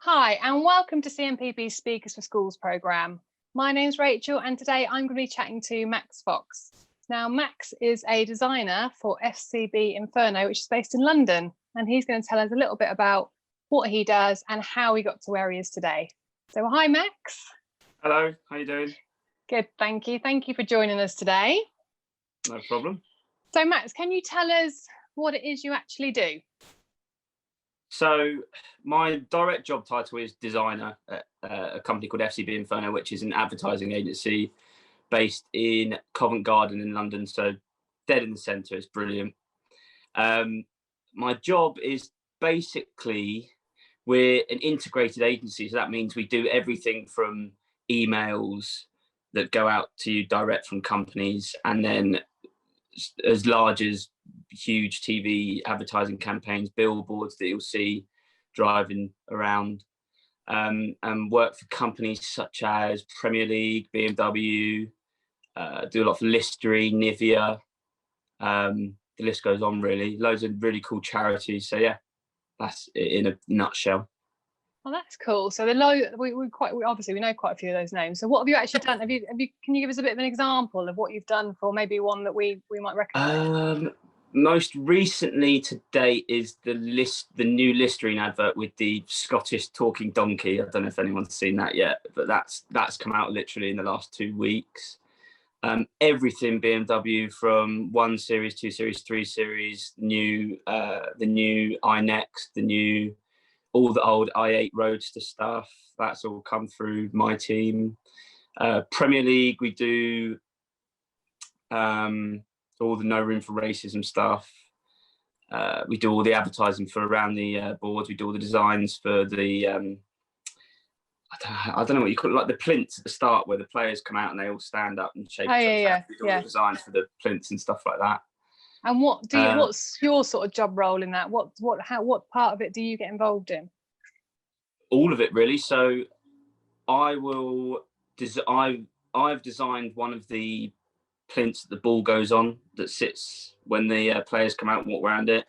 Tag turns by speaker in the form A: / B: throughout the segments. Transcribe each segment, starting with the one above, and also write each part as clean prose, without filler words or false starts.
A: Hi, and welcome to CMPB's Speakers for Schools programme. My name's Rachel, and today I'm going to be chatting to Max Fox. Now, Max is a designer for FCB Inferno, which is based in London, and he's going to tell us a little bit about what he does and how he got to where he is today. So, hi, Max.
B: Hello, how you doing?
A: Good, thank you. Thank you for joining us today.
B: No problem.
A: So, Max, can you tell us what it is you actually do?
B: So my direct job title is designer at a company called FCB Inferno, which is an advertising agency based in Covent Garden in London. So dead in the centre, it's brilliant. My job is basically, we're an integrated agency. So that means we do everything from emails that go out to you direct from companies, and then as large as huge TV advertising campaigns, billboards that you'll see driving around, and work for companies such as Premier League, BMW, do a lot for Listerine, Nivea, the list goes on really. Loads of really cool charities. So yeah, that's it in a nutshell.
A: Oh, that's cool. So we obviously we know quite a few of those names. So what have you actually done? Can you give us a bit of an example of what you've done for maybe one that we might recognise?
B: Most recently to date is the new Listerine advert with the Scottish talking donkey. I don't know if anyone's seen that yet, but that's come out literally in the last 2 weeks. Everything BMW, from 1 series, 2 series, 3 series, the new iNext, all the old i8 Roadster stuff, that's all come through my team. Premier League, we do all the No Room for Racism stuff. We do all the advertising for around the boards. We do all the designs for the I don't know what you call it, like the plinths at the start where the players come out and they all stand up and shake each other's hands. We do all the designs for the plinths and stuff like that.
A: And what's your sort of job role in that? What part of it do you get involved in?
B: All of it really. So I've designed one of the plinths that the ball goes on, that sits when the players come out and walk around it.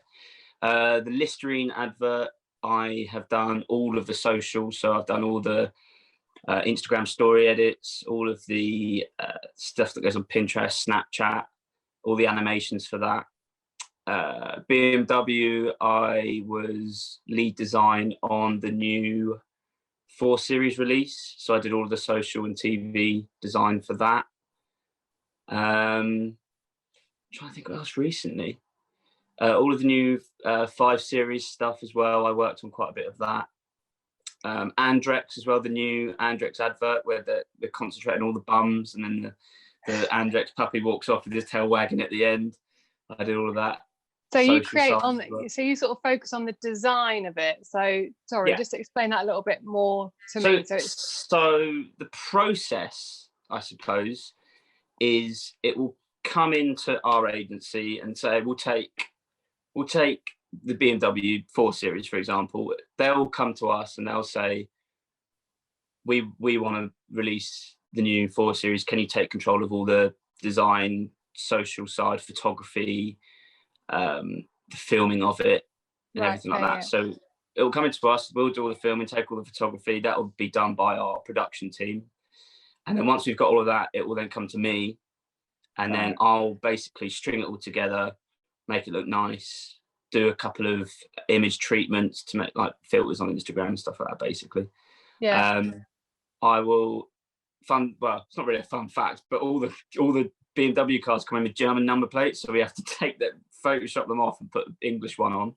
B: The Listerine advert, I have done all of the socials. So I've done all the Instagram story edits, all of the stuff that goes on Pinterest, Snapchat, all the animations for that. BMW, I was lead design on the new 4 series release. So I did all of the social and TV design for that. I'm trying to think what else recently. All of the new 5 series stuff as well. I worked on quite a bit of that. Andrex as well, the new Andrex advert where they're concentrating all the bums, and then the Andrex puppy walks off with his tail wagging at the end. I did all of that.
A: So you you sort of focus on the design of it. So sorry, just to explain that a little bit more to me.
B: So the process, I suppose, is it will come into our agency and say we'll take the BMW 4 series, for example. They'll come to us and they'll say, we want to release the new 4 series. Can you take control of all the design, social side, photography, the filming of it, and everything like that? Yeah. So it will come into us, we'll do all the filming, take all the photography. That will be done by our production team. And then once we've got all of that, it will then come to me, and then I'll basically string it all together, make it look nice, do a couple of image treatments to make like filters on Instagram and stuff like that, basically. Yeah. I will well, it's not really a fun fact, but all the BMW cars come in with German number plates, so we have to take that, Photoshop them off and put the English one on.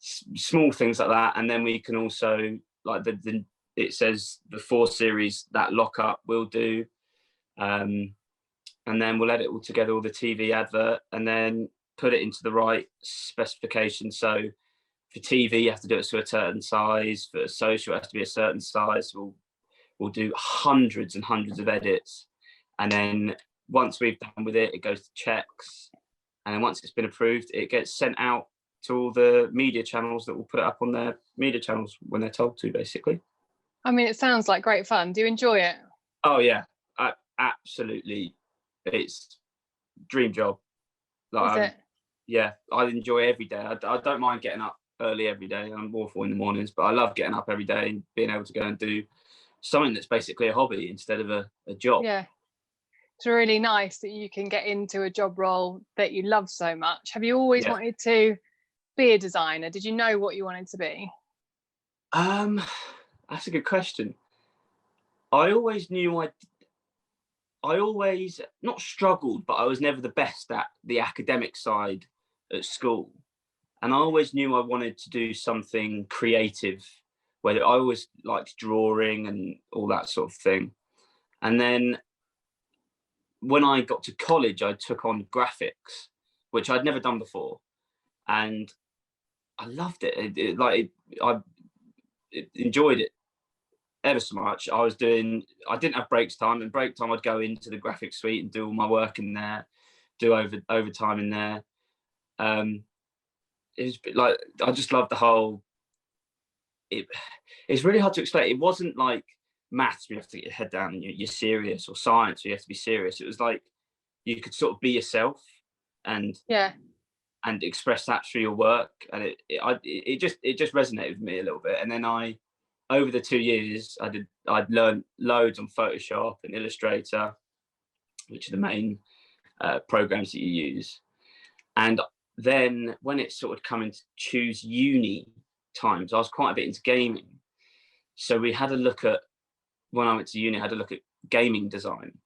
B: Small things like that. And then we can also, like it says the 4 series, that lockup we'll do. And then we'll edit all together, all the TV advert, and then put it into the right specification. So for TV, you have to do it to a certain size. For social, it has to be a certain size. We'll do hundreds and hundreds of edits. And then once we've done with it, it goes to checks. And then once it's been approved, it gets sent out to all the media channels that will put it up on their media channels when they're told to, basically.
A: I mean, it sounds like great fun. Do you enjoy it?
B: Oh, yeah. Absolutely. It's dream job.
A: Is it?
B: Yeah, I enjoy every day. I don't mind getting up early every day. I'm awful in the mornings, but I love getting up every day and being able to go and do something that's basically a hobby instead of a job.
A: Yeah. It's really nice that you can get into a job role that you love so much. Have you always wanted to be a designer? Did you know what you wanted to be?
B: That's a good question. I always knew I always not struggled, but I was never the best at the academic side at school. And I always knew I wanted to do something creative, whether I always liked drawing and all that sort of thing. And then when I got to college, I took on graphics, which I'd never done before. And I loved it. I enjoyed it ever so much. I didn't have breaks time, and break time I'd go into the graphic suite and do all my work in there, do overtime in there. It was like, I just loved the whole, it's really hard to explain. It wasn't like maths where you have to get your head down and you're serious, or science where you have to be serious. It was like you could sort of be yourself and express that through your work, and it just resonated with me a little bit. And then over the 2 years, I'd learned loads on Photoshop and Illustrator, which are the main programs that you use. And then when it sort of coming to choose uni times, I was quite a bit into gaming. So we had a look at, when I went to uni, I had a look at gaming design,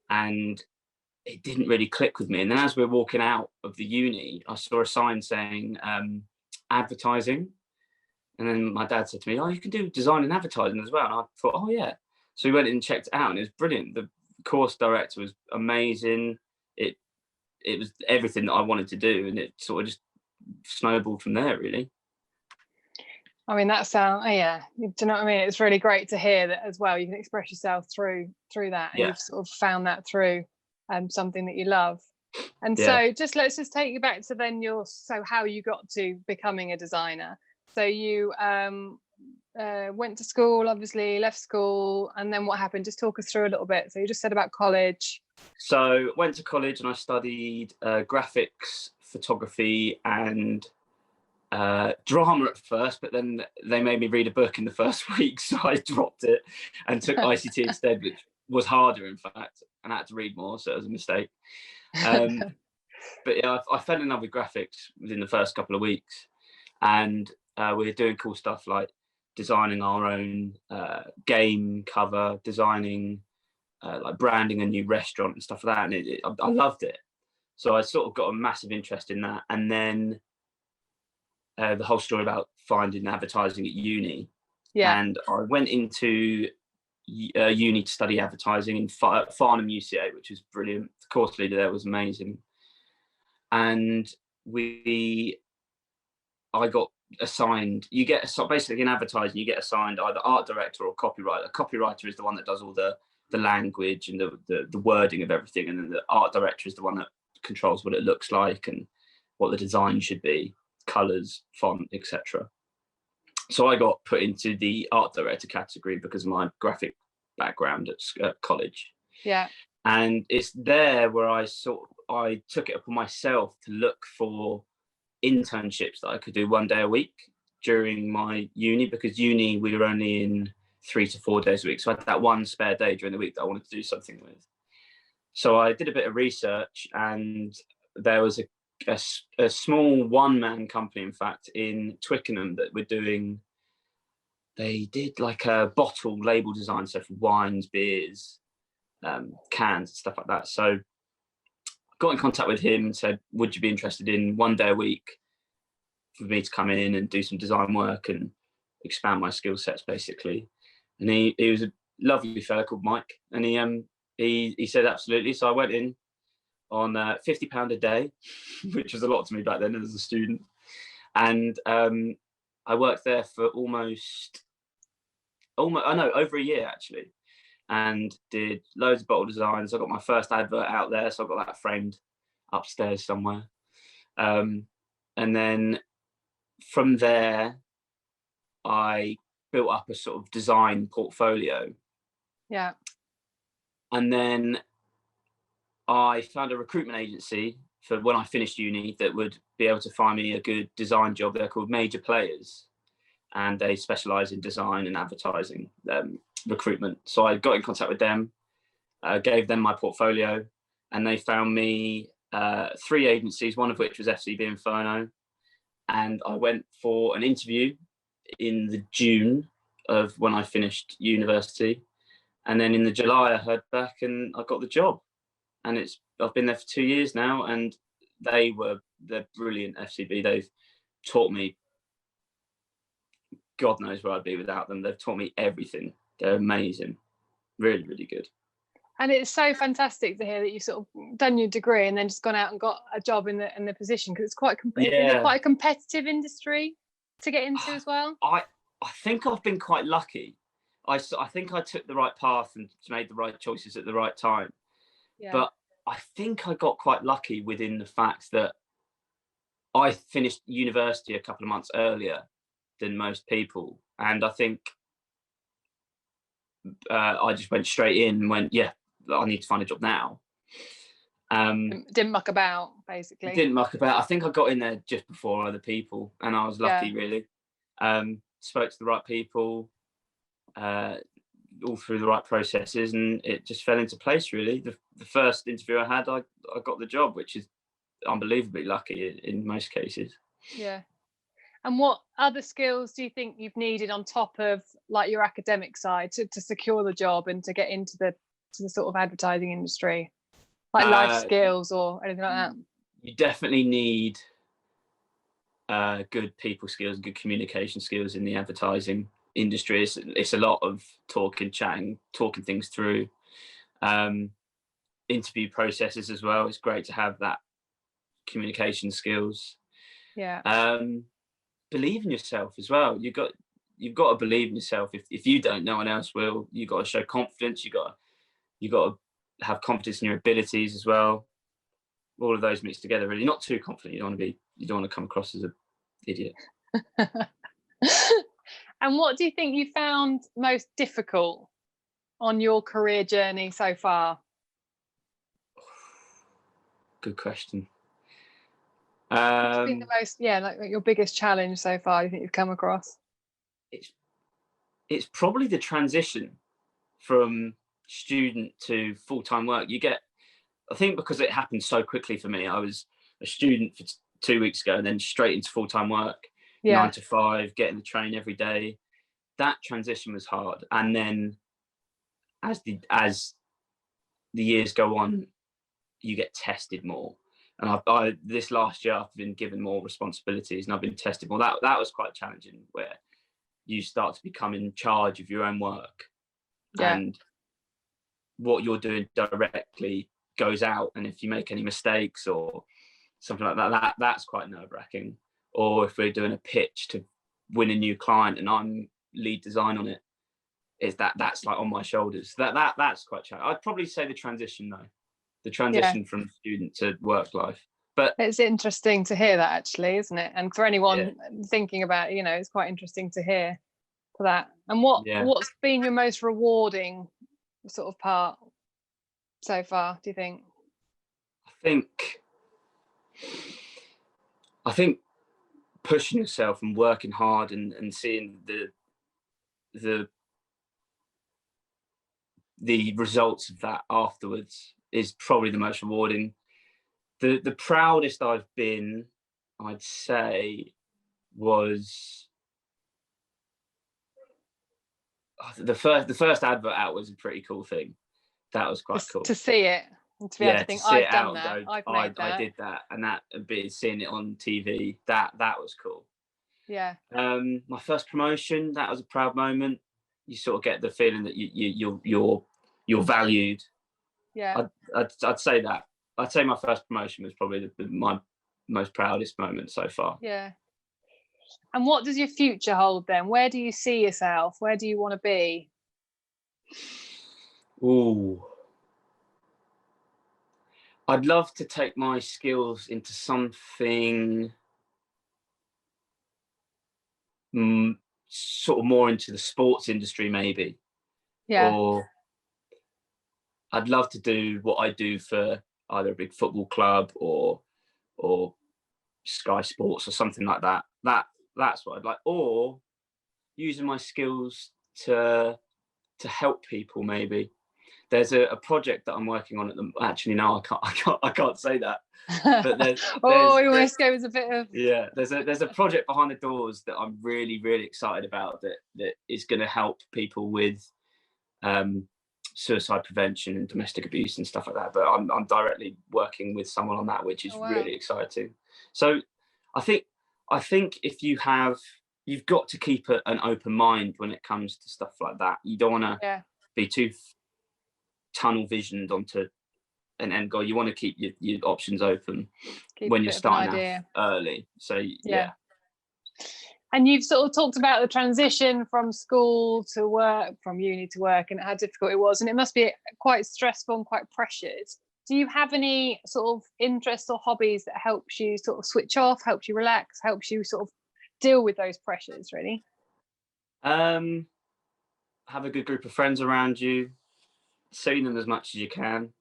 B: and it didn't really click with me. And then as we were walking out of the uni, I saw a sign saying advertising. And then my dad said to me, "Oh, you can do design and advertising as well." And I thought, "Oh yeah." So we went in and checked it out, and it was brilliant. The course director was amazing. It was everything that I wanted to do, and it sort of just snowballed from there, really.
A: I mean, that sounds, do you know what I mean? It's really great to hear that as well. You can express yourself through that, and you've sort of found that through something that you love. And so let's just take you back to then how you got to becoming a designer. So you went to school, obviously left school, and then what happened? Just talk us through a little bit. So you just said about college.
B: So went to college and I studied graphics, photography, and drama at first, but then they made me read a book in the first week, so I dropped it and took ICT instead, which was harder, in fact, and I had to read more, so it was a mistake. But yeah, I fell in love with graphics within the first couple of weeks, and we were doing cool stuff like designing our own game cover, designing like branding a new restaurant and stuff like that, and I loved it. So I sort of got a massive interest in that, and then the whole story about finding advertising at uni. And I went into uni to study advertising in Farnham UCA, which was brilliant. The course leader there was amazing. And I got assigned, basically in advertising, you get assigned either art director or copywriter. A copywriter is the one that does all the language and the wording of everything. And then the art director is the one that controls what it looks like and what the design should be, colors, font, etc. So I got put into the art director category because of my graphic background at college. And it's there where I took it upon myself to look for internships that I could do 1 day a week during my uni, because uni we were only in 3 to 4 days a week, so I had that one spare day during the week that I wanted to do something with. So I did a bit of research, and there was a small one-man company, in fact, in Twickenham that were doing, they did like a bottle label design, so for wines, beers, cans, stuff like that. So got in contact with him and said, would you be interested in 1 day a week for me to come in and do some design work and expand my skill sets, basically? And he was a lovely fella called Mike, and he said absolutely. So I went in on £50 a day, which was a lot to me back then as a student. And I worked there for over a year actually, and did loads of bottle designs. I got my first advert out there, so I got that framed upstairs somewhere. And then from there, I built up a sort of design portfolio. And then I found a recruitment agency for when I finished uni that would be able to find me a good design job. They're called Major Players, and they specialise in design and advertising recruitment. So I got in contact with them, gave them my portfolio, and they found me 3 agencies, one of which was FCB Inferno. And I went for an interview in the June of when I finished university. And then in the July, I heard back and I got the job. And I've been there for 2 years now, and they're brilliant, FCB. They've taught me, God knows where I'd be without them. They've taught me everything. They're amazing. Really, really good.
A: And it's so fantastic to hear that you've sort of done your degree and then just gone out and got a job in the position, because it's quite is it quite a competitive industry to get into as well?
B: I think I've been quite lucky. I think I took the right path and made the right choices at the right time. Yeah. But I think I got quite lucky within the fact that I finished university a couple of months earlier than most people, and I think I just went straight in and went, yeah, I need to find a job now.
A: Didn't muck about, basically.
B: Didn't muck about. I think I got in there just before other people, and I was lucky, really. Spoke to the right people, all through the right processes, and it just fell into place, really. The first interview I had, I got the job, which is unbelievably lucky in most cases.
A: Yeah. And what other skills do you think you've needed on top of like your academic side to secure the job and to get into the sort of advertising industry, like life skills or anything like that?
B: You definitely need good people skills and good communication skills in the advertising industry. It's a lot of talking, chatting, talking things through. Interview processes as well. It's great to have that communication skills.
A: Yeah.
B: Believe in yourself as well. You've got to believe in yourself. If you don't, no one else will. You've got to show confidence. You've got to have confidence in your abilities as well. All of those mixed together, really. Not too confident. You don't want to come across as an idiot.
A: And what do you think you found most difficult on your career journey so far?
B: Good question.
A: What's been the most, like your biggest challenge so far you think you've come across?
B: It's probably the transition from student to full-time work. I think because it happened so quickly for me. I was a student for 2 weeks ago and then straight into full-time work, 9 to 5, getting the train every day. That transition was hard. And then as the years go on, you get tested more. And I this last year I've been given more responsibilities and I've been tested more. That was quite challenging, where you start to become in charge of your own work, and what you're doing directly goes out. And if you make any mistakes or something like that, that's quite nerve-wracking. Or if we're doing a pitch to win a new client and I'm lead design on it, that's like on my shoulders. That's quite challenging. I'd probably say the transition though. The transition from student to work life. But
A: it's interesting to hear that, actually, isn't it? And for anyone thinking about it, it's quite interesting to hear for that. And what's been your most rewarding sort of part so far, do you think?
B: I think pushing yourself and working hard and seeing the results of that afterwards is probably the most rewarding. The proudest I've been, I'd say, was the first advert out was a pretty cool thing. That was quite cool
A: to see it, and to be able to think, I've done that,
B: I did that, and that seeing it on TV, that was cool.
A: Yeah.
B: My first promotion, that was a proud moment. You sort of get the feeling that you're valued.
A: Yeah.
B: I'd say that. I'd say my first promotion was probably my most proudest moment so far.
A: Yeah. And what does your future hold then? Where do you see yourself? Where do you want to be?
B: Ooh. I'd love to take my skills into something sort of more into the sports industry, maybe.
A: Yeah.
B: Or I'd love to do what I do for either a big football club or or Sky Sports or something like that. That's what I'd like. Or using my skills to help people. Maybe there's a project that I'm working on at the. Actually, no, I can't say that. But
A: you almost gave us a bit of.
B: Yeah, there's a project behind the doors that I'm really excited about that is going to help people with suicide prevention and domestic abuse and stuff like that. But I'm directly working with someone on that, which is really exciting. So I think if you've got to keep an open mind when it comes to stuff like that. You don't want to be too tunnel visioned onto an end goal. You want to keep your options open when you're starting out early. So yeah.
A: And you've sort of talked about the transition from school to work, from uni to work, and how difficult it was. And it must be quite stressful and quite pressured. Do you have any sort of interests or hobbies that helps you sort of switch off, helps you relax, helps you sort of deal with those pressures, really?
B: Have a good group of friends around you, see them as much as you can,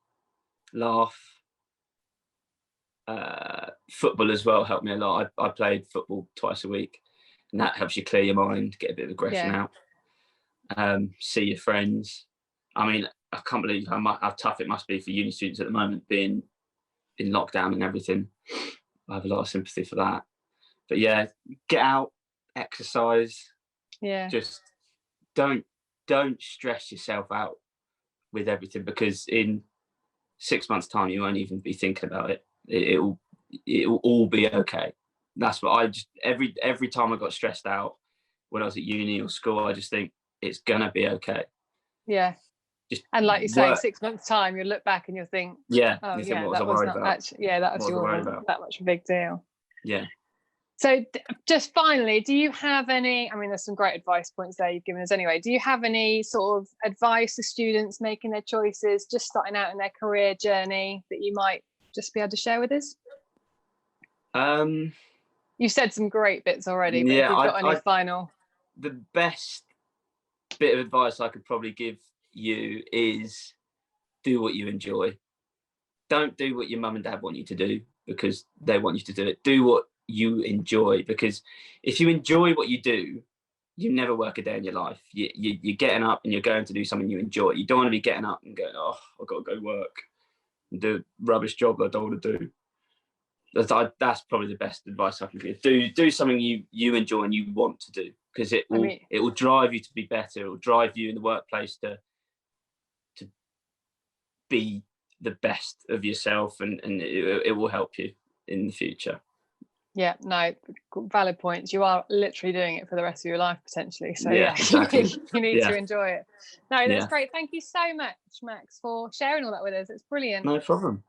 B: laugh. Football as well helped me a lot. I played football twice a week, and that helps you clear your mind, get a bit of aggression out. See your friends. I mean, I can't believe how tough it must be for uni students at the moment, being in lockdown and everything. I have a lot of sympathy for that. But yeah, get out, exercise.
A: Yeah.
B: Just don't stress yourself out with everything, because in 6 months' time you won't even be thinking about it. It'll all be okay. That's what I just every time I got stressed out when I was at uni or school, I just think it's gonna be okay.
A: Yeah. And like you say, 6 months' time, you'll look back and you'll think, that was not actually, that wasn't that much of a big deal.
B: Yeah.
A: So just finally, do you have any, I mean, there's some great advice points there you've given us anyway. Do you have any sort of advice to students making their choices, just starting out in their career journey, that you might just be able to share with us? You've said some great bits already, but if you've got any final.
B: The best bit of advice I could probably give you is do what you enjoy. Don't do what your mum and dad want you to do because they want you to do it. Do what you enjoy, because if you enjoy what you do, you never work a day in your life. You're getting up and you're going to do something you enjoy. You don't want to be getting up and going, oh, I've got to go work and do a rubbish job that I don't want to do. That's probably the best advice I can give. Do something you enjoy and you want to do, because it will drive you to be better. It will drive you in the workplace to be the best of yourself, and it will help you in the future.
A: Yeah, no, valid points. You are literally doing it for the rest of your life potentially. So
B: exactly.
A: you need to enjoy it. No, that's great. Thank you so much, Max, for sharing all that with us. It's brilliant.
B: No problem.